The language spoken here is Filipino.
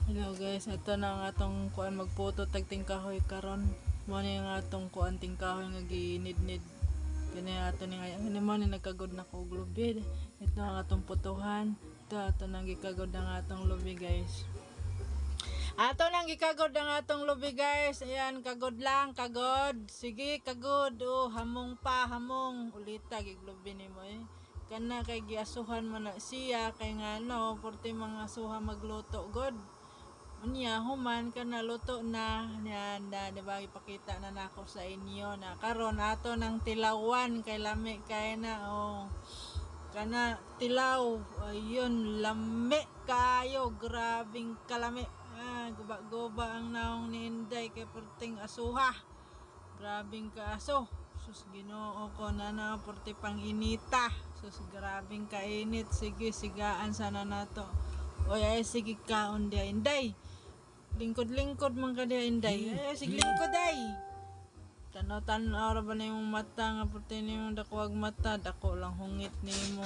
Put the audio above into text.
Hello guys, ito na ang atong kuan magputo tag tingkahoy karon. Mo ni nga atong kuan tingkahoy nga ginidnid. Kani ato ni nga ni mo ni nagkagod na ko glubid. Ito ang atong putuhan. Ito ato nang gikagod ang atong lubi guys. Ato nang gikagod ang atong lubi guys. Ayan, kagod lang, kagod. Sige, kagod. Oh, hamong pa, hamong. Ulita giglubi ni mo eh. Kana kay giasuhan man na siya kay nga no, porte mga asuha magluto god. Unya human ka na luto na yan na diba ipakita na nako sa inyo na karon ato ng tilawan kay lami kay na oh kana tilaw ayun lami kayo grabing kalami guba-guba ang naong ni Inday kay perting asuha grabing kaaso sus Ginoo ko na porte pang inita sus grabing kainit sige sigaan sana nato oy ay sige kaon dia Inday. Lingkod-lingkod man ka dia Inday. Sige lingkod ay. Tanaw-tanaw ra ba na yung mata nga puti ni mo dakuwag mata, dako lang hungit nimo.